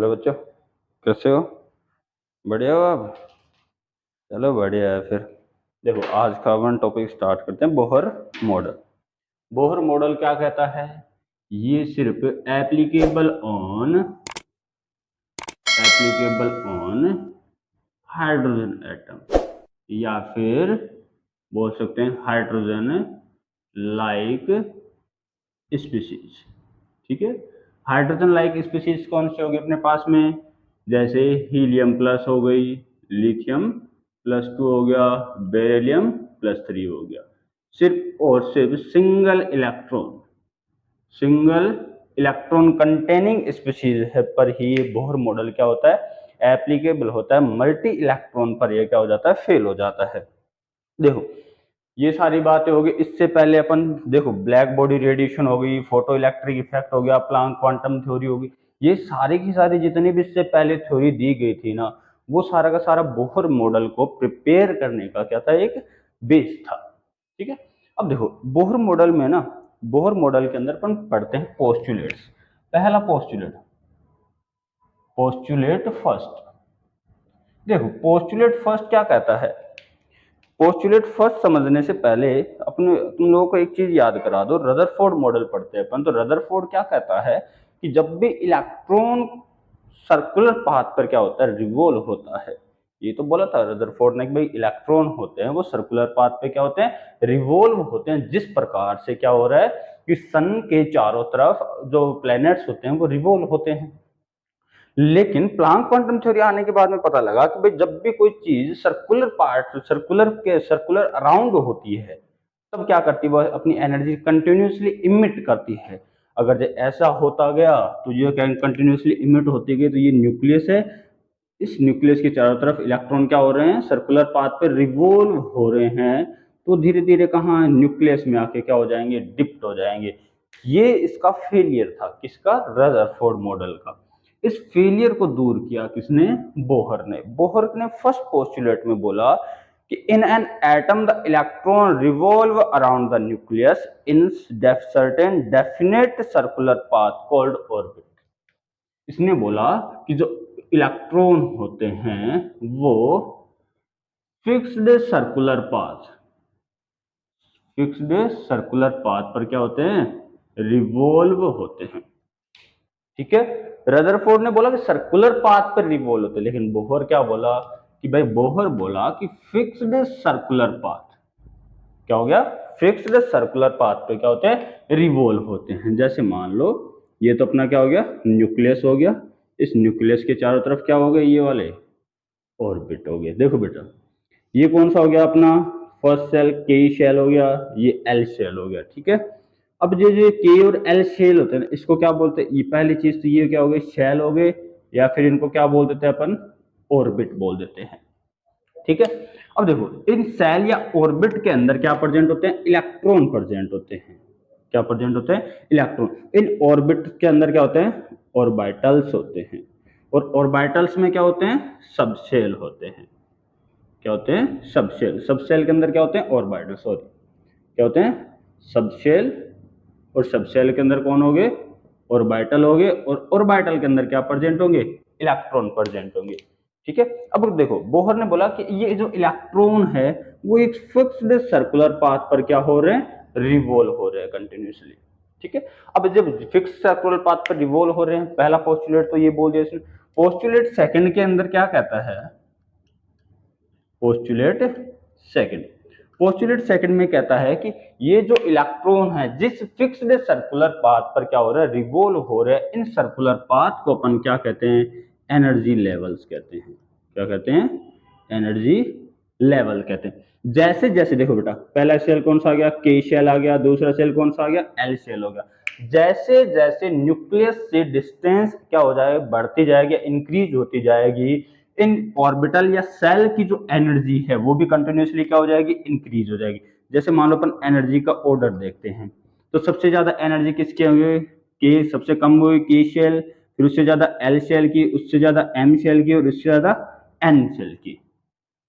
Hello बच्चों, कैसे हो? बढ़िया हो आप? चलो बढ़िया है फिर। देखो, आज का अपन टॉपिक स्टार्ट करते हैं, बोहर मॉडल। बोहर मॉडल क्या कहता है? ये सिर्फ एप्लीकेबल ऑन हाइड्रोजन एटम, या फिर बोल सकते हैं हाइड्रोजन लाइक स्पीशीज। ठीक है, हाइड्रोजन लाइक स्पीशीज कौन सी होगी अपने पास में? जैसे हीलियम प्लस हो गई, लिथियम +2 हो गया, बेरिलियम +3 हो गया। सिर्फ और सिर्फ सिंगल इलेक्ट्रॉन कंटेनिंग स्पीशीज है पर ही ये बोहर मॉडल क्या होता है, एप्लीकेबल होता है। मल्टी इलेक्ट्रॉन पर ये क्या हो जाता है, फेल हो जाता है। देखो, ये सारी बातें होगी। इससे पहले अपन देखो, ब्लैक बॉडी रेडिएशन हो गई, फोटो इलेक्ट्रिक इफेक्ट हो गया, प्लांक क्वांटम थ्योरी होगी, ये सारी की सारी जितनी भी इससे पहले थ्योरी दी गई थी ना, वो सारा का सारा बोहर मॉडल को प्रिपेयर करने का क्या था, एक बेस था। ठीक है, अब देखो बोहर मॉडल में ना, बोहर मॉडल के अंदर अपन पढ़ते हैं पोस्टुलेट्स। पहला पोस्टुलेट फर्स्ट। देखो, पोस्टुलेट फर्स्ट क्या कहता है? पोस्टुलेट फर्स्ट समझने से पहले अपने तुम लोगों को एक चीज याद करा दो। रदरफोर्ड मॉडल पढ़ते हैं अपन, तो रदरफोर्ड क्या कहता है कि जब भी इलेक्ट्रॉन सर्कुलर पाथ पर क्या होता है, रिवॉल्व होता है। ये तो बोला था रदरफोर्ड ने कि भाई इलेक्ट्रॉन होते हैं वो सर्कुलर पाथ पे क्या होते हैं, रिवॉल्व होते हैं। जिस प्रकार से क्या हो रहा है कि सन के चारों तरफ जो प्लैनेट्स होते हैं वो रिवॉल्व होते हैं। लेकिन प्लांक क्वांटम थ्योरी आने के बाद में पता लगा कि भाई जब भी कोई चीज सर्कुलर अराउंड होती है, तब क्या करती है, वो अपनी एनर्जी कंटिन्यूसली इमिट करती है। अगर जो ऐसा होता गया तो ये कंटिन्यूसली इमिट होती गई, तो ये न्यूक्लियस है। इस न्यूक्लियस के चारों तरफ इलेक्ट्रॉन क्या हो रहे हैं, सर्कुलर पाथ पे रिवॉल्व हो रहे हैं। तो धीरे धीरे कहाँ, न्यूक्लियस में आके क्या हो जाएंगे, डिप्ट हो जाएंगे। ये इसका फेलियर था, किसका? रदरफोर्ड मॉडल का। इस फेलियर को दूर किया किसने? बोहर ने। बोहर ने फर्स्ट पोस्टुलेट में बोला कि in an atom the electron revolve around the nucleus in certain definite circular path called orbit. इसने बोला कि जो इलेक्ट्रॉन होते हैं वो फिक्स्ड सर्कुलर पाथ पर क्या होते हैं, रिवॉल्व होते हैं। ठीक है, रदरफोर्ड ने बोला कि सर्कुलर पाथ पर रिवॉल्व होते हैं, लेकिन बोहर क्या बोला कि भाई, बोहर बोला कि फिक्स्ड सर्कुलर पाथ क्या हो गया, फिक्स्ड सर्कुलर पाथ पे क्या होते हैं, रिवॉल्व होते हैं। जैसे मान लो ये तो अपना क्या हो गया, न्यूक्लियस हो गया। इस न्यूक्लियस के चारों तरफ क्या हो गए, ये वाले ऑर्बिट हो गए। देखो बेटा, ये कौन सा हो गया अपना फर्स्ट सेल, के शेल हो गया, ये एल शेल हो गया। ठीक है, अब ये के और एल शेल होते हैं, इसको क्या बोलते हैं? ये पहली चीज तो ये क्या हो गई, शेल हो गए, या फिर इनको क्या बोल देते हैं अपन, ऑर्बिट बोल देते हैं। ठीक है, अब देखो इन सेल या ऑर्बिट के अंदर क्या प्रेजेंट होते हैं, इलेक्ट्रॉन प्रेजेंट होते हैं। क्या प्रेजेंट होते हैं, इलेक्ट्रॉन। इन ऑर्बिट के अंदर क्या होते हैं, ऑर्बिटल्स होते हैं। और ऑर्बिटल्स में क्या होते हैं, सबशेल होते हैं। क्या होते हैं, सबशेल। सबशेल के अंदर क्या होते हैं, ऑर्बिटल, सॉरी, क्या होते हैं, सबशेल। और सबशेल के अंदर कौन हो गए, ऑर्बिटल हो गए। और ऑर्बिटल के अंदर क्या प्रेजेंट होंगे, इलेक्ट्रॉन प्रेजेंट होंगे। ठीक है, अब देखो बोहर ने बोला कि ये जो इलेक्ट्रॉन है वो एक फिक्स्ड सर्कुलर पाथ पर क्या हो रहे हैं, रिवॉल्व हो रहे हैं कंटिन्यूसली। ठीक है, अब जब फिक्स सर्कुलर पाथ पर रिवॉल्व हो रहे हैं, पहला पोस्टुलेट तो ये बोल दिया इसने। पोस्टुलेट सेकंड के अंदर क्या कहता है, पोस्टुलेट सेकंड, पोस्टुलेट सेकंड में कहता है कि ये जो इलेक्ट्रॉन है जिस फिक्स्ड सर्कुलर पाथ पर क्या हो रहा है, रिवॉल्व हो रहा है, इन सर्कुलर पाथ को अपन क्या कहते हैं, एनर्जी लेवल्स कहते हैं। क्या कहते हैं, एनर्जी लेवल कहते हैं। जैसे जैसे देखो बेटा, पहला सेल कौन सा आ गया, के शेल आ गया, दूसरा सेल कौन सा आ गया, एल शेल हो गया। जैसे जैसे न्यूक्लियस से डिस्टेंस क्या हो जाएगा, बढ़ती जाएगी, इंक्रीज होती जाएगी, इन ऑर्बिटल या सेल की जो एनर्जी है वो भी कंटिन्यूसली क्या हो जाएगी, इंक्रीज हो जाएगी। जैसे मान लो अपन एनर्जी का ऑर्डर देखते हैं, तो सबसे ज्यादा एनर्जी किसके होंगे, के, सबसे कम हुई के शेल, फिर उससे ज्यादा एल शेल की, उससे ज्यादा एम शेल की, और उससे ज्यादा एन शेल की।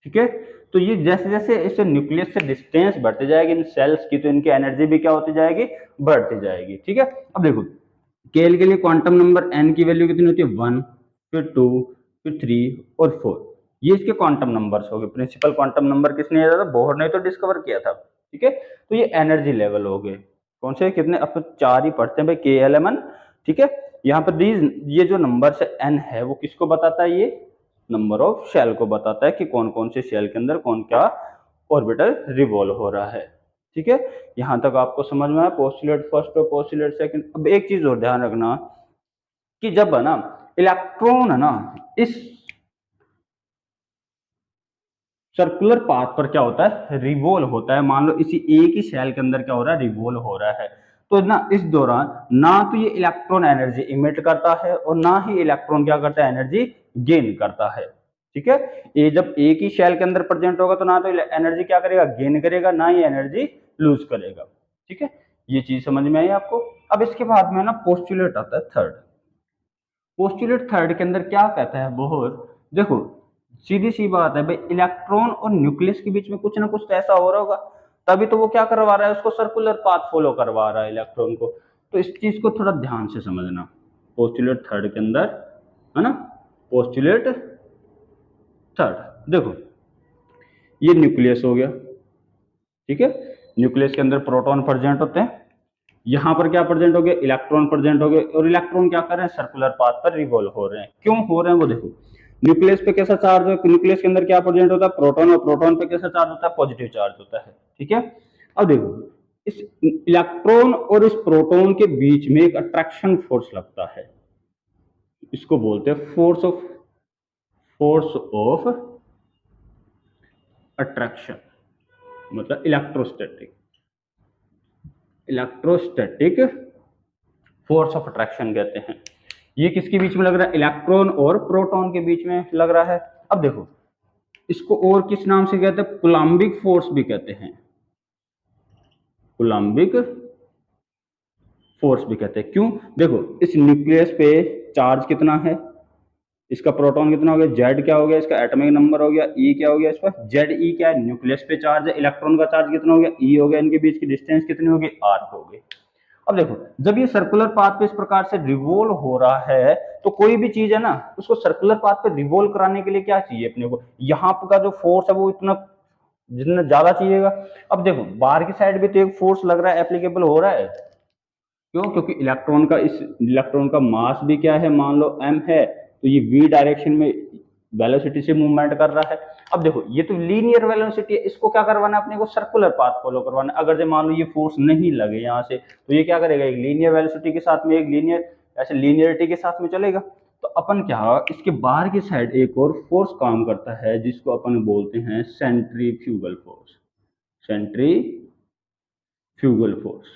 ठीक है, तो ये जैसे जैसे इस न्यूक्लियस से डिस्टेंस बढ़ती जाएगी इन सेल्स की, तो इनकी एनर्जी भी क्या होती जाएगी, बढ़ती जाएगी। ठीक है, अब देखो केएल के लिए क्वांटम नंबर एन की वैल्यू कितनी होती है, 1। फिर 2, फिर 3 और 4। ये इसके क्वांटम नंबर्स हो गए। प्रिंसिपल क्वांटम नंबर किसने दिया था? बोहर ने तो डिस्कवर किया था। ठीक है, तो ये एनर्जी लेवल हो गए। कौन से कितने? अब तो 4 ही पढ़ते हैं भाई, KLMN। ठीक है, यहाँ पर ये जो नंबर से n है वो किसको बताता है? ये नंबर ऑफ शेल को बताता है कि कौन कौन से शेल के अंदर कौन क्या ऑर्बिटल रिवॉल्व हो रहा है। ठीक है, यहां तक आपको समझ में आया पोस्टुलेट फर्स्ट और पोस्टुलेट सेकंड। अब एक चीज और ध्यान रखना कि जब है ना इलेक्ट्रॉन है ना इस सर्कुलर पाथ पर क्या होता है? रिवॉल्व होता है। मान लो इसी एक ही शेल के अंदर क्या हो रहा है? रिवॉल्व हो रहा है। तो ना इस दौरान ना तो ये इलेक्ट्रॉन एनर्जी इमिट करता है और ना ही इलेक्ट्रॉन क्या करता है? एनर्जी गेन करता है। ठीक है, ये जब एक ही शेल के अंदर प्रेजेंट होगा तो ना तो एनर्जी क्या करेगा? गेन करेगा, ना ही एनर्जी लूज करेगा। ठीक है, ये चीज समझ में आई आपको। अब इसके बाद में ना पोस्टुलेट आता है थर्ड। पोस्टुलेट थर्ड के अंदर क्या कहता है बोहर? देखो सीधी सी बात है भाई, इलेक्ट्रॉन और न्यूक्लियस के बीच में कुछ ना कुछ तो ऐसा हो रहा होगा, तभी तो वो क्या करवा रहा है? उसको सर्कुलर पाथ फॉलो करवा रहा है इलेक्ट्रॉन को। तो इस चीज को थोड़ा ध्यान से समझना। पोस्टुलेट थर्ड के अंदर है ना, पोस्टुलेट थर्ड देखो, ये न्यूक्लियस हो गया। ठीक है, न्यूक्लियस के अंदर प्रोटॉन प्रेजेंट होते हैं, यहाँ पर क्या प्रेजेंट हो गया? इलेक्ट्रॉन प्रेजेंट हो गए, और इलेक्ट्रॉन क्या कर रहे हैं? सर्कुलर पाथ पर रिवॉल्व हो रहे हैं। क्यों हो रहे हैं वो देखो। न्यूक्लियस पे कैसा चार्ज है? न्यूक्लियस के अंदर क्या प्रेजेंट होता है? प्रोटॉन, और प्रोटॉन पे कैसा चार्ज होता है? पॉजिटिव चार्ज होता है। ठीक है, अब देखो इस इलेक्ट्रॉन और इस प्रोटॉन के बीच में एक अट्रैक्शन फोर्स लगता है, इसको बोलते हैं फोर्स ऑफ अट्रैक्शन, मतलब इलेक्ट्रोस्टैटिक फोर्स ऑफ अट्रैक्शन कहते हैं। ये किसके बीच में लग रहा है? इलेक्ट्रॉन और प्रोटॉन के बीच में लग रहा है। अब देखो इसको और किस नाम से कहते हैं? कूलम्बिक फोर्स भी कहते हैं, कूलम्बिक फोर्स भी कहते हैं। क्यों? देखो इस न्यूक्लियस पे चार्ज कितना है? इसका प्रोटॉन कितना हो गया? जेड क्या हो गया? इसका एटॉमिक नंबर हो गया ई क्या हो गया? इसका जेड ई क्या है? न्यूक्लियस पे चार्ज है। इलेक्ट्रॉन का चार्ज कितना हो गया? ई हो गया। इनके बीच की डिस्टेंस कितनी होगी? आर हो गई। अब देखो जब ये सर्कुलर पाथ पे इस प्रकार से रिवॉल्व हो रहा है, तो कोई भी चीज है ना उसको सर्कुलर पाथ पे रिवॉल्व कराने के लिए क्या चाहिए अपने को? यहाँ का जो फोर्स है वो इतना जितना ज्यादा चाहिएगा। अब देखो बाहर की साइड भी तो एक फोर्स लग रहा है, एप्लीकेबल हो रहा है। क्यों? क्योंकि इलेक्ट्रॉन का मास भी क्या है? मान लो m है, तो ये v डायरेक्शन में वेलोसिटी से मूवमेंट कर रहा है। अब देखो ये तो लीनियर वेलोसिटी है, इसको क्या करवाना है अपने को? सर्कुलर पाथ फॉलो करवाना है। अगर जो मान लो ये फोर्स नहीं लगे यहाँ से, तो ये क्या करेगा? एक लीनियर वेलोसिटी के साथ में, एक लीनियर ऐसे लीनियरिटी के साथ में चलेगा। तो अपन क्या, इसके बाहर की साइड एक और फोर्स काम करता है जिसको अपन बोलते हैं सेंट्रीफ्यूगल फोर्स। सेंट्रीफ्यूगल फोर्स,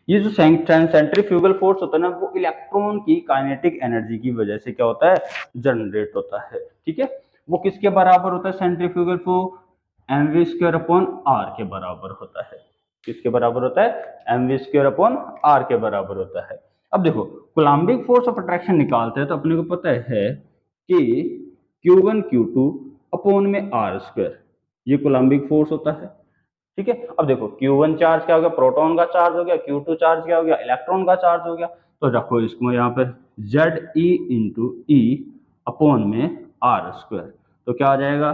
ये जो सेंट्रीफ्यूगल फोर्स होता है ना, वो इलेक्ट्रॉन की काइनेटिक एनर्जी की वजह से क्या होता है? जनरेट होता है। ठीक है, वो किसके बराबर होता है? Centrifugal force mv² upon are के बराबर होता है। किसके बराबर होता है? mv² अपॉन आर के बराबर होता है। अब देखो कूलम्बिक फोर्स ऑफ अट्रैक्शन निकालते हैं तो अपने को पता है कि Q1 Q2 अपॉन में r², ये कूलम्बिक फोर्स होता है। ठीक है, अब देखो Q1 चार्ज क्या हो गया? प्रोटॉन का चार्ज हो गया। Q2 चार्ज क्या हो गया? इलेक्ट्रॉन का चार्ज हो गया। तो रखो इसको यहाँ पर ZE इंटू ई अपॉन में r², तो क्या आ जाएगा?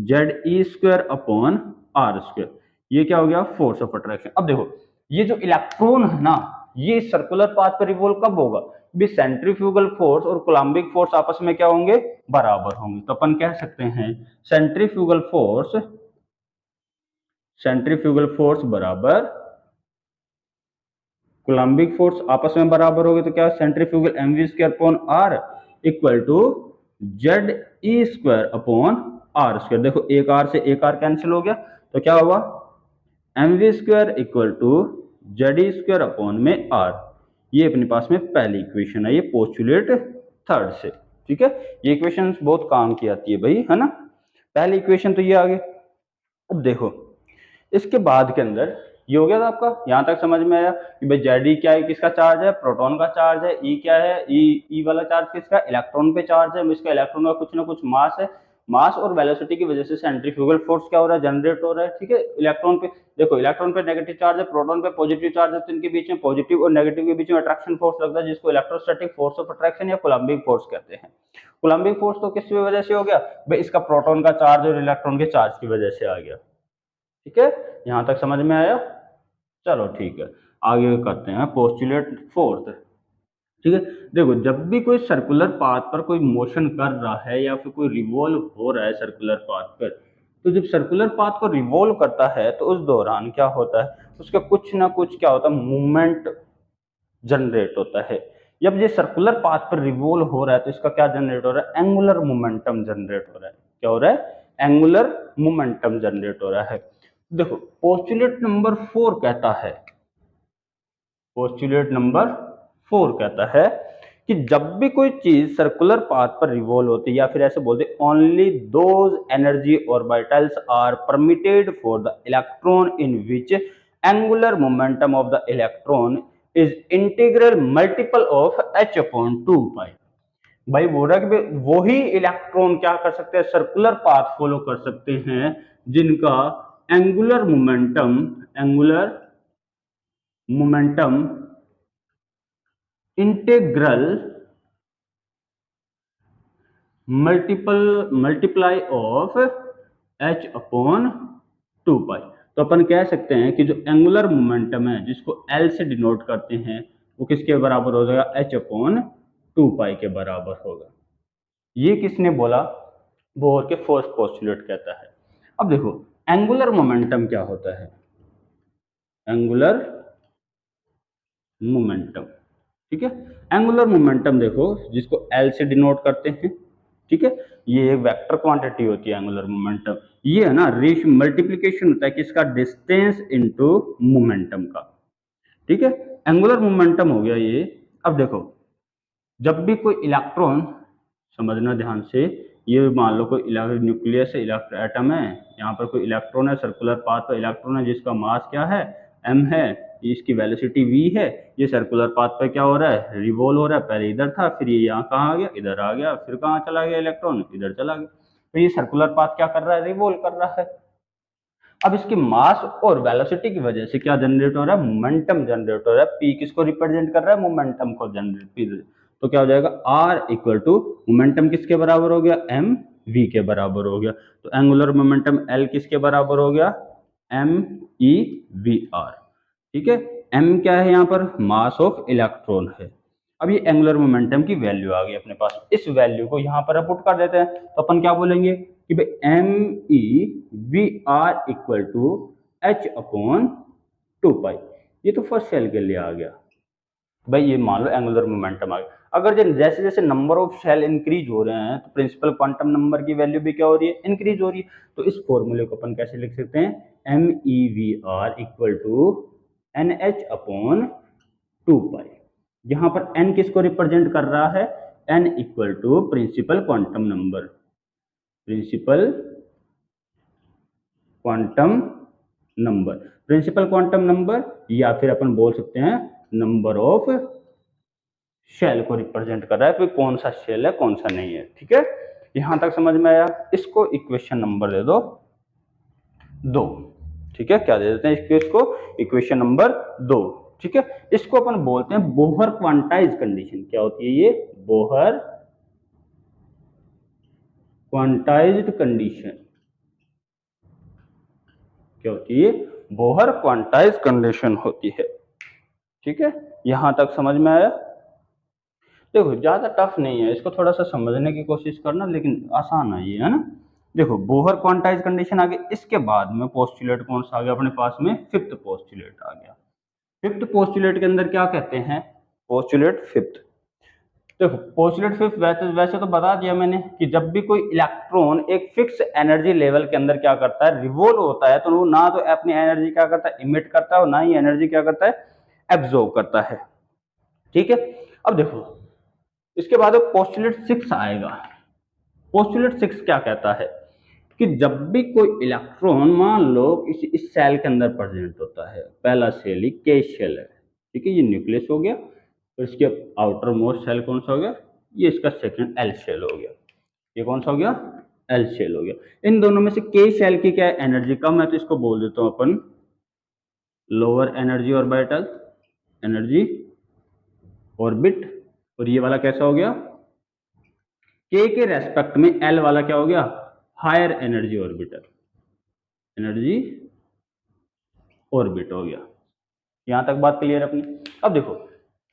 ZE² upon r²। ये क्या हो गया? Force of attraction. अब देखो ये जो इलेक्ट्रॉन है ना, ये सर्कुलर पाथ पर रिवॉल्व कब होगा? भी सेंट्रीफ्यूगल फोर्स और कूलम्बिक फोर्स आपस में क्या होंगे? बराबर होंगे। तो अपन कह सकते हैं सेंट्रीफ्यूगल फोर्स बराबर कूलम्बिक फोर्स आपस में बराबर हो गए, तो क्या? Centrifugal mv² upon R equal to ZE² upon r²। देखो एक आर से एक आर कैंसिल हो गया, तो क्या हुआ? mv² equal to ZE² upon में r। ये अपने पास में पहली इक्वेशन है, ये पोस्टुलेट थर्ड से। ठीक है, ये इक्वेशन बहुत काम की आती है भाई, है ना। पहली इक्वेशन तो ये आ गई। अब देखो इसके बाद के अंदर ये हो गया था आपका, यहां तक समझ में आया कि भाई जेड ई क्या है? किसका चार्ज है? प्रोटॉन का चार्ज है। ई क्या है? ई वाला चार्ज किसका? इलेक्ट्रॉन पे चार्ज है। इसका इलेक्ट्रॉन का कुछ ना कुछ मास है। मास और वेलोसिटी की वजह से सेंट्रीफ्यूगल फोर्स क्या हो रहा है? जनरेट हो रहा है। ठीक है, इलेक्ट्रॉन पे देखो, इलेक्ट्रॉन पे नेगेटिव चार्ज है, प्रोटॉन पे पॉजिटिव चार्ज है, तो इनके बीच में पॉजिटिव और नेगेटिव के बीच में अट्रैक्शन फोर्स लगता है, जिसको इलेक्ट्रोस्टैटिक फोर्स ऑफ अट्रैक्शन या कूलम्बिक फोर्स कहते हैं। कूलम्बिक फोर्स तो किस वजह से हो गया भाई, इसका प्रोटॉन का चार्ज और इलेक्ट्रॉन के चार्ज की वजह से आ गया। ठीक है, यहां तक समझ में आया। चलो ठीक है, आगे करते हैं पोस्टुलेट फोर्थ। ठीक है, देखो जब भी कोई सर्कुलर पाथ पर कोई मोशन कर रहा है या फिर कोई रिवॉल्व हो रहा है सर्कुलर पाथ पर, तो जब सर्कुलर पाथ को रिवॉल्व करता है तो उस दौरान क्या होता है, उसका कुछ ना कुछ क्या होता है, मूवमेंट जनरेट होता है। जब ये सर्कुलर पाथ पर रिवॉल्व हो रहा है तो इसका क्या जनरेट हो रहा है, एंगुलर मोमेंटम जनरेट हो रहा है। क्या हो रहा है, एंगुलर मोमेंटम जनरेट हो रहा है। देखो पोस्टुलेट नंबर 4 कहता है, पोस्टुलेट नंबर 4 कहता है कि जब भी कोई चीज सर्कुलर पाथ पर रिवॉल्व होती है, या फिर ऐसे बोलते only those energy orbitals are permitted for the electron in which angular momentum of the electron is integral multiple of h upon 2 pi. भाई बोल रहा है कि वही इलेक्ट्रॉन क्या कर सकते हैं, सर्कुलर पाथ फॉलो कर सकते हैं जिनका angular momentum, angular momentum integral multiply of h upon 2 पाई। तो अपन कह सकते हैं कि जो एंगुलर मोमेंटम है जिसको L से डिनोट करते हैं वो किसके बराबर हो जाएगा, h अपॉन 2 पाई के बराबर होगा। ये किसने बोला, बोर के फोर्स पोस्टुलेट कहता है। अब देखो एंगुलर मोमेंटम क्या होता है, एंगुलर मोमेंटम। ठीक है, एंगुलर मोमेंटम देखो जिसको L से डिनोट करते हैं। ठीक है, ये एक वेक्टर क्वांटिटी होती है एंगुलर मोमेंटम। ये है ना रेशियो मल्टीप्लिकेशन होता है किसका, डिस्टेंस इनटू मोमेंटम का। ठीक है, एंगुलर मोमेंटम हो गया ये। अब देखो जब भी कोई इलेक्ट्रॉन, समझना ध्यान से, ये मान लो कोई न्यूक्लियस है, एटम है, यहाँ पर कोई इलेक्ट्रॉन है, सर्कुलर पाथ पर इलेक्ट्रॉन है जिसका मास क्या है, m है, इसकी वेलोसिटी v है। ये सर्कुलर पाथ पर क्या हो रहा है, रिवॉल्व हो रहा है। पहले इधर था, फिर ये यहाँ कहाँ आ गया, इधर आ गया, फिर कहाँ चला गया इलेक्ट्रॉन, इधर चला गया। तो ये सर्कुलर पाथ क्या कर रहा है, रिवॉल्व कर रहा है। अब इसकी मास और वेलोसिटी की वजह से क्या जनरेट हो रहा है, मोमेंटम जनरेट हो रहा है। p किसको रिप्रेजेंट कर रहा है, मोमेंटम को जनरेट। तो क्या हो जाएगा, r इक्वल टू मोमेंटम किसके बराबर हो गया, m v के बराबर हो गया। तो एंगुलर मोमेंटम L किसके बराबर हो गया, m e v r। ठीक है, m क्या है यहाँ पर, मास ऑफ इलेक्ट्रॉन है। अब ये एंगुलर मोमेंटम की वैल्यू आ गई अपने पास, इस वैल्यू को यहाँ पर पुट कर देते हैं। तो अपन क्या बोलेंगे कि भाई M E V R equal to H upon 2 pi. ये तो फर्स्ट शेल के लिए आ गया। भाई ये मान लो एंगुलर मोमेंटम आ गया। अगर जैसे जैसे नंबर ऑफ शेल इंक्रीज हो रहे हैं तो प्रिंसिपल क्वांटम नंबर की वैल्यू भी क्या हो रही है, इंक्रीज हो रही है। तो इस फॉर्मूले को अपन कैसे लिख सकते हैं, M E V R equal to N H upon 2 pi. यहां पर n किसको रिप्रेजेंट कर रहा है, n equal to principal quantum number, principal quantum number, principal quantum number, या फिर अपन बोल सकते हैं नंबर ऑफ शेल को रिप्रेजेंट कर रहा है, कोई कौन सा शेल है कौन सा नहीं है। ठीक है, यहां तक समझ में आया। इसको इक्वेशन नंबर दे दो 2। ठीक है, क्या दे देते हैं इसको, इक्वेशन नंबर 2। ठीक है, इसको अपन बोलते हैं बोहर क्वांटाइज कंडीशन। क्या होती है ये, बोहर क्वांटाइज्ड कंडीशन। क्या होती है, बोहर क्वांटाइज कंडीशन होती है। ठीक है, यहां तक समझ में आया। देखो ज्यादा टफ नहीं है, इसको थोड़ा सा समझने की कोशिश करना, लेकिन आसान है ये, है ना। देखो बोहर क्वांटाइज कंडीशन आ गई, इसके बाद में पोस्टुलेट कौन सा आ गया अपने पास में, फिफ्थ पोस्टुलेट आ गया। फिफ्थ पोस्टुलेट के अंदर क्या कहते हैं, पोस्टुलेट फिफ्थ। देखो पोस्टुलेट फिफ्थ वैसे तो बता दिया मैंने कि जब भी कोई इलेक्ट्रॉन एक फिक्स एनर्जी लेवल के अंदर क्या करता है, रिवॉल्व होता है, तो वो ना तो अपनी एनर्जी क्या करता है, इमिट करता है, और ना ही एनर्जी क्या करता है, एब्जॉर्ब करता है। ठीक है, अब देखो इसके बाद पोस्टुलेट 6 आएगा। पोस्टुलेट 6 क्या कहता है कि जब भी कोई इलेक्ट्रॉन मान लो इस सेल के अंदर प्रेजेंट होता है, पहला सेल ही के शेल है। ठीक है, ये न्यूक्लियस हो गया, तो इसके आउटर मोस्ट सेल कौन सा हो गया, ये इसका सेकंड एल शेल हो गया। ये कौन सा हो गया, एल शेल हो गया। इन दोनों में से के शेल की क्या एनर्जी कम है, तो इसको बोल देता हूं अपन lower energy orbital, energy orbit. और ये वाला कैसा हो गया, के रेस्पेक्ट में एल वाला क्या हो गया, higher energy orbital, energy orbit हो गया। यहां तक बात क्लियर अपनी। अब देखो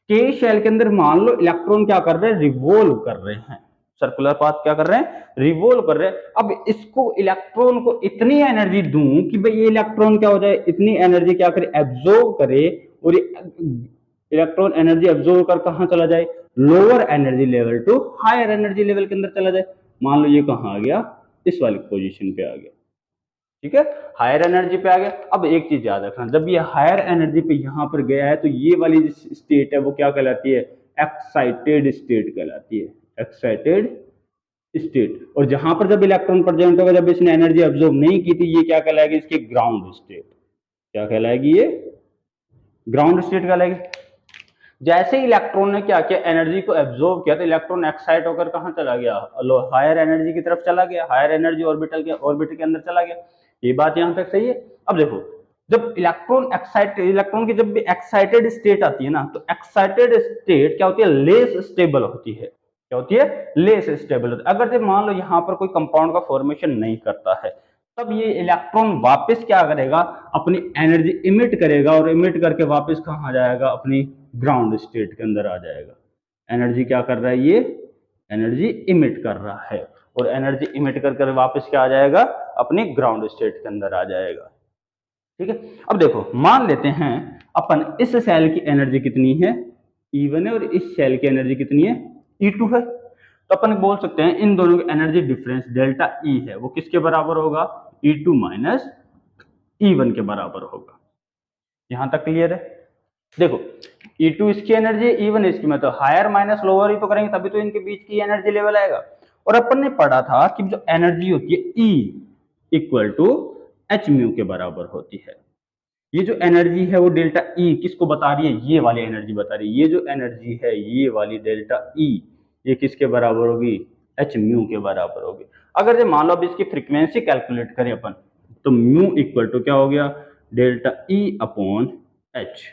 के शेल के अंदर मान लो इलेक्ट्रॉन क्या कर रहे हैं, रिवॉल्व कर रहे हैं, सर्कुलर पाथ क्या कर रहे हैं, रिवॉल्व कर रहे हैं। अब इसको इलेक्ट्रॉन को इतनी एनर्जी दूं कि भाई ये इलेक्ट्रॉन क्या हो जाए, इतनी एनर्जी क्या करे, एब्जॉर्ब करे, और इलेक्ट्रॉन एनर्जी एब्जॉर्ब कर कहां चला जाए, lower energy level to higher energy level के अंदर चला जाए। मान लो ये कहां आ गया, इस वाली पोजीशन पे आ गया, ठीक है, हायर एनर्जी पे आ गया। अब एक चीज याद रखना, जब ये हायर एनर्जी पे यहां पर गया है तो ये वाली स्टेट है वो क्या कहलाती है, एक्साइटेड स्टेट कहलाती है, एक्साइटेड स्टेट। और जहां पर जब इलेक्ट्रॉन प्रेजेंट होगा, जब इसने एनर्जी एब्जॉर्ब नहीं की थी, ये क्या कहलाएगी, इसकी ग्राउंड स्टेट, क्या कहलाएगी, ये ग्राउंड स्टेट कहलाएगी। जैसे ही इलेक्ट्रॉन ने क्या किया, एनर्जी को एब्जॉर्ब किया, तो इलेक्ट्रॉन एक्साइट होकर कहां चला गया, हायर एनर्जी की तरफ चला गया, हायर एनर्जी ऑर्बिटल के अंदर चला गया। ये बात यहां तक सही है। अब देखो जब इलेक्ट्रॉन की जब भी एक्साइटेड स्टेट आती है ना, तो एक्साइटेड स्टेट क्या होती है, लेस स्टेबल होती है, क्या होती है, लेस स्टेबल होती है। अगर जब मान लो यहां पर कोई कंपाउंड का फॉर्मेशन नहीं करता है, तब ये इलेक्ट्रॉन वापस क्या करेगा, अपनी एनर्जी इमिट करेगा, और इमिट करके वापस कहां जाएगा, अपनी ग्राउंड स्टेट के अंदर आ जाएगा। एनर्जी क्या कर रहा है, ये एनर्जी इमिट कर रहा है, और एनर्जी इमिट कर वापस क्या आ जाएगा, अपनी ग्राउंड स्टेट के अंदर आ जाएगा, ठीक है। अब देखो मान लेते हैं अपन इस सेल की एनर्जी कितनी है, E1 है, और इस सेल की एनर्जी कितनी है, E2 है। तो अपन बोल सकते हैं इन दोनों की एनर्जी डिफरेंस डेल्टा E है, वो किसके बराबर होगा, E2 माइनस E1 के बराबर होगा। यहां तक क्लियर है। देखो E2 इसकी एनर्जी, E1 इसकी, मतलब हायर माइनस लोअर ही तो करेंगे तभी तो इनके बीच की एनर्जी लेवल आएगा। और अपन ने पढ़ा था कि जो एनर्जी होती है E equal to H mu के बराबर होती है। ये जो एनर्जी है वो डेल्टा ई किसको बता रही है, ये वाली एनर्जी बता रही है। ये जो एनर्जी है ये वाली डेल्टा ई, ये किसके बराबर होगी, एच म्यू के बराबर होगी। अगर जब मान लो अब इसकी फ्रीक्वेंसी कैलकुलेट करें अपन, तो म्यू इक्वल टू क्या हो गया, डेल्टा ई अपॉन एच।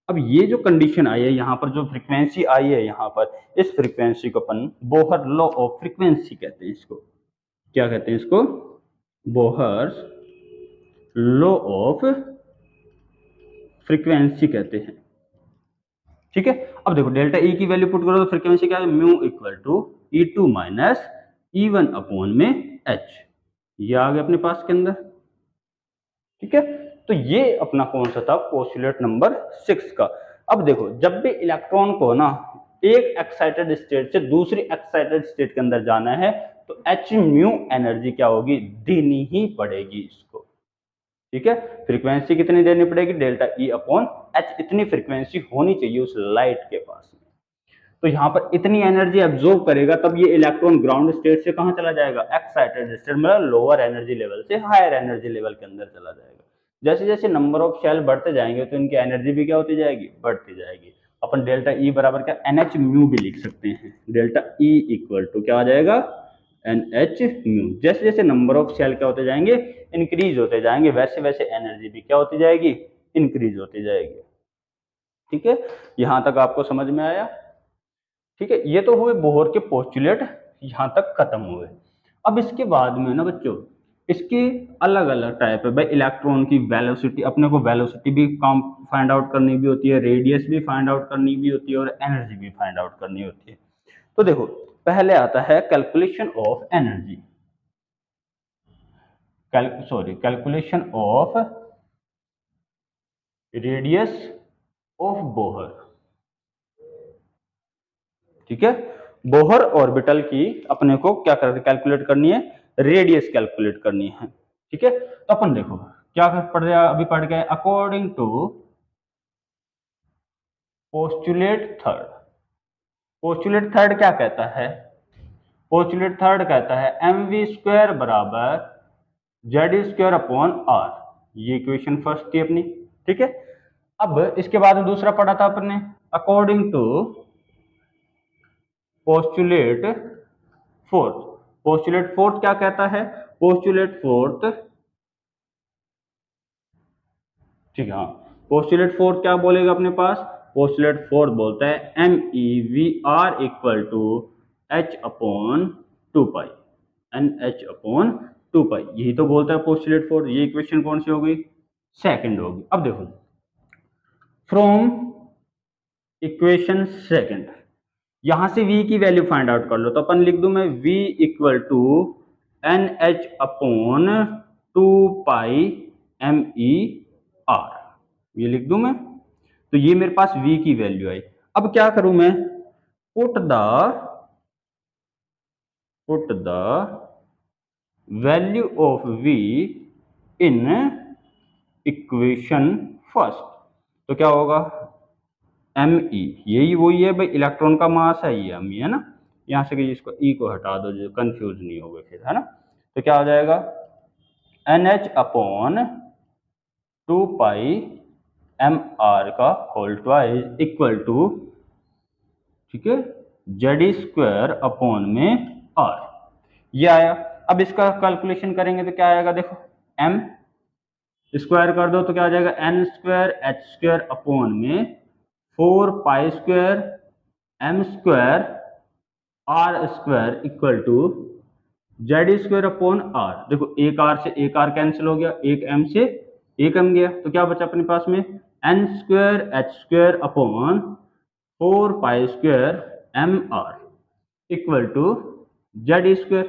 अब ये जो कंडीशन आई है यहाँ पर, जो फ्रीक्वेंसी आई है यहाँ पर, इस फ्रीक्वेंसी को अपन बोहर लॉ ऑफ फ्रीक्वेंसी कहते हैं। इसको क्या कहते हैं, इसको बोहर लॉ ऑफ फ्रीक्वेंसी कहते हैं, ठीक है। अब देखो डेल्टा ई की वैल्यू पुट करो तो फ्रीक्वेंसी क्या है, mu equal to E2 minus E1 upon में एच। ये आ गया अपने पास के अंदर, ठीक है। तो ये अपना कौन सा था, पोस्टुलेट नंबर 6 का। अब देखो जब भी इलेक्ट्रॉन को ना एक एक्साइटेड स्टेट से दूसरी एक्साइटेड स्टेट के अंदर जाना है, तो एच म्यू एनर्जी क्या होगी, देनी ही पड़ेगी इसको, ठीक है। फ्रीक्वेंसी कितनी देनी पड़ेगी, डेल्टा ई अपॉन एच, इतनी फ्रीक्वेंसी होनी चाहिए उस लाइट के पास में। तो यहाँ पर इतनी एनर्जी एब्जॉर्ब करेगा, तब ये इलेक्ट्रॉन ग्राउंड स्टेट से कहां चला जाएगा, एक्साइटेड स्टेट, मतलब लोअर एनर्जी लेवल से हायर एनर्जी लेवल के अंदर चला जाएगा। जैसे जैसे नंबर ऑफ शेल बढ़ते जाएंगे तो इनकी एनर्जी भी क्या होती जाएगी, बढ़ती जाएगी। अपन डेल्टा ई बराबर क्या, एन एच म्यू भी लिख सकते हैं। डेल्टा ई इक्वल टू क्या आ जाएगा, एन एच म्यू। जैसे जैसे नंबर ऑफ शेल क्या होते जाएंगे, इंक्रीज होते जाएंगे, वैसे वैसे एनर्जी भी क्या होती जाएगी, इंक्रीज होती जाएगी, ठीक है। यहां तक आपको समझ में आया, ठीक है। ये तो हुए बोहर के पोस्टुलेट, यहां तक खत्म हुए। अब इसके बाद में ना बच्चों, इसकी अलग अलग टाइप है भाई। इलेक्ट्रॉन की वेलोसिटी, अपने को वेलोसिटी भी काम फाइंड आउट करनी भी होती है, रेडियस भी फाइंड आउट करनी भी होती है, और एनर्जी भी फाइंड आउट करनी होती है। तो देखो पहले आता है calculation of energy, calculation of radius of Bohr, ठीक है। बोहर ऑर्बिटल की अपने को क्या कैलकुलेट करनी है, रेडियस कैलकुलेट करनी है, ठीक है। तो अपन देखो क्या पढ़ रहे हैं, अभी पढ़ गए according to postulate third. Postulate third क्या कहता है, पोस्टुलेट थर्ड कहता है mv² बराबर z² अपॉन r। ये इक्वेशन फर्स्ट थी अपनी, ठीक है। अब इसके बाद में दूसरा पढ़ा था अपने, according to postulate fourth. Postulate fourth क्या कहता है, पोस्टुलेट फोर्थ, ठीक है, हाँ। पोस्टुलेट फोर्थ क्या बोलेगा अपने पास, पोस्टुलेट फोर्थ बोलता है M E V R equal to H upon two pi, NH/2 pi, यही तो बोलता है पोस्टुलेट फॉर। ये इक्वेशन कौन सी होगी? सेकंड होगी। अब देखो फ्रॉम इक्वेशन सेकंड, यहां से v की वैल्यू फाइंड आउट कर लो, तो अपन लिख दूं मैं v equal to NH/2 pi MER, ये लिख दूं मैं। तो ये मेरे पास v की वैल्यू आई। अब क्या करूं मैं? Put the value of v in equation first. तो क्या होगा? ME, यही वही है भाई, इलेक्ट्रॉन का मास है ये ME, है ना। यहां से इसको E को हटा दो, जो कंफ्यूज नहीं होगा फिर, है ना। तो क्या हो जाएगा? NH/2 पाई MER का होल ट्वाइस इक्वल टू, ठीक है, Z² R, ये आया। अब इसका कैलकुलेशन करेंगे तो क्या आएगा? देखो m स्क्वायर कर दो तो क्या आ जाएगा? N²H²/4 पाई² M² R² equal to Z²/R। देखो एक R से एक R कैंसिल हो गया, एक M से एक M गया, तो क्या बचा अपने पास में? N²H²/4 पाई² MR equal to Z²।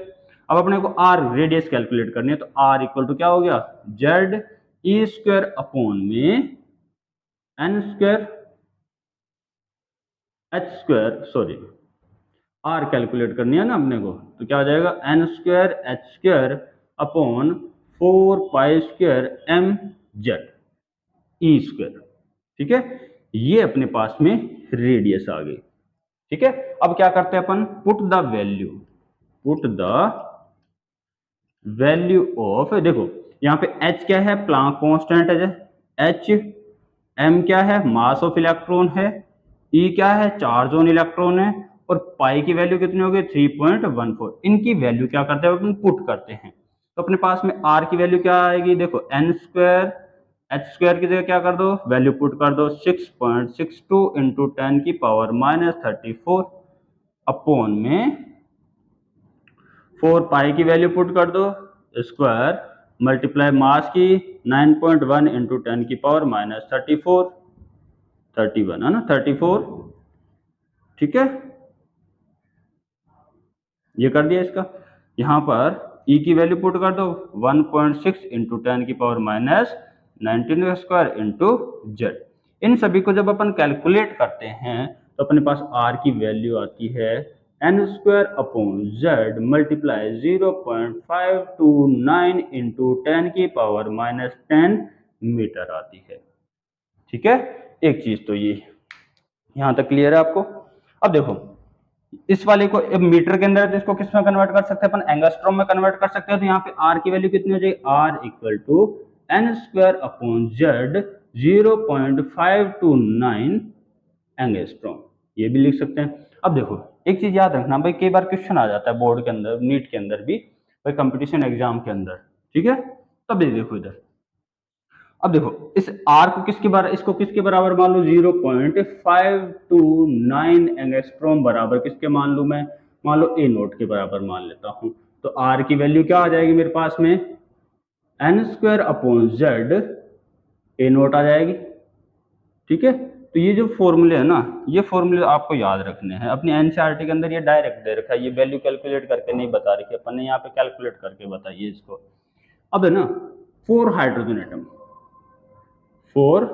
अब अपने को R रेडियस कैलकुलेट करनी है, तो R इक्वल टू क्या हो गया? ZE²/में N²H², सॉरी, R कैलकुलेट करनी है ना अपने को, तो क्या हो जाएगा? N²H²/4 पाई² MZ E²। ठीक है, ये अपने पास में रेडियस आ गई। ठीक है, अब क्या करते हैं अपन? पुट द वैल्यू ऑफ, देखो यहाँ पे H क्या है? प्लांक कांस्टेंट है। H, M क्या है? मास ऑफ इलेक्ट्रॉन है। E क्या है? चार्ज ऑन इलेक्ट्रॉन है। और पाई की वैल्यू कितनी होगी? 3.14। इनकी वैल्यू क्या करते हैं अपन? पुट करते हैं। तो अपने पास में R की वैल्यू क्या आएगी? देखो N²H² की जगह क्या कर दो? वैल्यू पुट कर दो, 6.62 इंटू 10⁻34 अपॉन में 4 पाई की वैल्यू पुट कर दो, स्क्वायर मल्टीप्लाई मास की 9.1 इंटू 10⁻34 31, है ना, 34। ठीक है, ये कर दिया इसका। यहां पर E की वैल्यू पुट कर दो, 1.6 इंटू 10⁻19² इंटू Z। इन सभी को जब अपन कैलकुलेट करते हैं तो अपने पास R की वैल्यू आती है N²/Z मल्टीप्लाई 0.529 इंटू 10⁻10 मीटर आती है। ठीक है, एक चीज तो ये यहां तक क्लियर है आपको। अब देखो इस वाले को मीटर के अंदर, तो इसको किस में कन्वर्ट कर सकते हैं अपन? एंगस्ट्रॉम में कन्वर्ट कर सकते हैं। तो यहाँ पे R की वैल्यू कितनी हो जाएगी? R equal to N²/Z 0.529 angstrom, ये भी लिख सकते हैं। अब देखो एक चीज याद रखना भाई, कई बार क्वेश्चन आ जाता है बोर्ड के अंदर, नीट के अंदर भी, भाई कंपटीशन एग्जाम के अंदर। ठीक है, तब ये देखो इधर, अब देखो इस R को इसको किसके बराबर मान लो? 0.529 एंगस्ट्रॉम बराबर किसके मान लू मैं? मान लो A0 के बराबर मान लेता हूं। तो R की वैल्यू क्या आ जाएगी मेरे पास में? N²/Z A0 आ जाएगी। ठीक है, तो ये जो फॉर्मूले है ना, ये फॉर्मूले आपको याद रखने हैं। अपनी एनसीईआरटी के अंदर ये डायरेक्ट दे रखा है, ये वैल्यू कैलकुलेट करके नहीं बता रखी, अपन ने यहाँ पे कैलकुलेट करके बताइए इसको। अब है ना, 4 हाइड्रोजन एटम, 4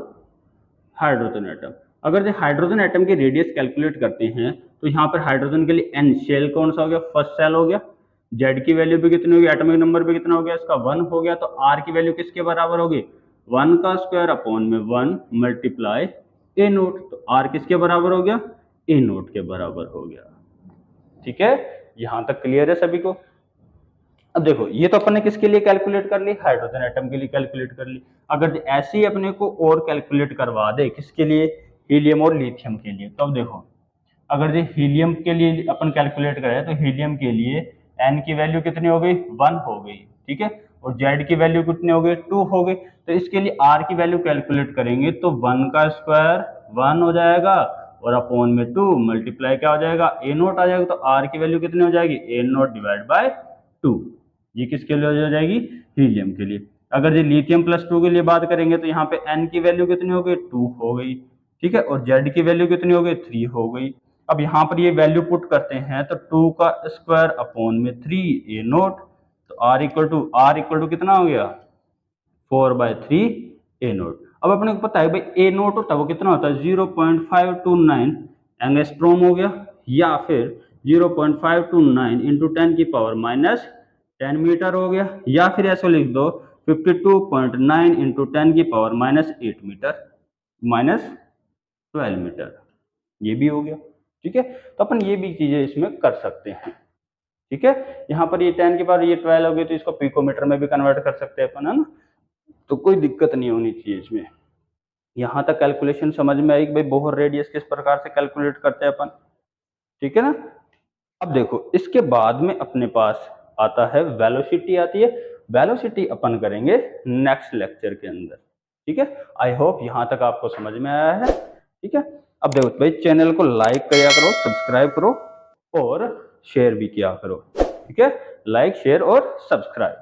हाइड्रोजन एटम, अगर जो हाइड्रोजन एटम के रेडियस कैलकुलेट करते हैं तो यहाँ पर हाइड्रोजन के लिए N शेल कौन सा हो गया? फर्स्ट शेल हो गया। Z की वैल्यू भी कितनी होगी? एटॉमिक नंबर भी कितना हो गया इसका? 1 हो गया। तो R की वैल्यू किसके बराबर होगी? 1 का स्क्वायर अपॉन में 1 मल्टीप्लाई A0। तो R किसके बराबर हो गया? A0 के बराबर हो गया। ठीक है, यहां तक क्लियर है सभी को? अब देखो ये तो अपन ने किसके लिए कैलकुलेट कर ली? हाइड्रोजन एटम के लिए कैलकुलेट कर ली। अगर ऐसे ही अपने को और कैलकुलेट करवा दे, किसके लिए? हीलियम और लिथियम के लिए। तो अब देखो अगर जो हीलियम के लिए अपन कैलकुलेट करें तो हीलियम के लिए N की वैल्यू कितनी हो गई? 1 हो गई। ठीक है, और Z की वैल्यू कितनी हो गई? 2 हो गई। तो इसके लिए R की वैल्यू कैलकुलेट करेंगे तो 1 का स्क्वायर 1 हो जाएगा और अपॉन में 2 मल्टीप्लाई क्या हो जाएगा, ए नोट आ जाएगा। तो आर की वैल्यू कितनी हो जाएगी, ए नोट डिवाइड बाय 2। ये किसके लिए हो जाएगी, हीलियम के लिए। अगर ये लिथियम +2 के लिए बात करेंगे तो यहाँ पे एन की वैल्यू कितनी हो गई, 2 हो गई, ठीक है, और जेड की वैल्यू कितनी हो गई, 3 हो गई। अब यहाँ पर ये वैल्यू पुट करते हैं तो 2 का स्क्वायर अपॉन में 3 ए नोट, तो आर इक्वल टू कितना हो गया, 4/3 ए नोट। अब अपने को पता है भाई ए नोट होता है वो कितना होता है, 0.529 एंगस्ट्रॉम हो गया, या फिर 0.529 इंटू 10⁻⁻10 मीटर हो गया, या फिर ऐसा लिख दो 52.9 इंटू 10⁻⁻8 मीटर, -12 मीटर, ये भी हो गया। ठीक है, तो अपन ये भी चीजें इसमें कर सकते हैं। ठीक है, यहाँ पर ये 10 के बाद ये 12 हो गई तो इसको पिकोमीटर में भी कन्वर्ट कर सकते हैं अपन, है ना, तो कोई दिक्कत नहीं होनी चाहिए इसमें। यहाँ तक कैलकुलेशन समझ में आई कि भाई बोहर रेडियस किस प्रकार से कैलकुलेट करते हैं अपन, ठीक है ना। अब देखो इसके बाद में अपने पास आता है वेलोसिटी आती है, वेलोसिटी अपन करेंगे नेक्स्ट लेक्चर के अंदर। ठीक है, आई होप यहाँ तक आपको समझ में आया है। ठीक है, अब देखो भाई चैनल को लाइक किया करो, सब्सक्राइब करो और शेयर भी किया करो। ठीक है, लाइक शेयर और सब्सक्राइब।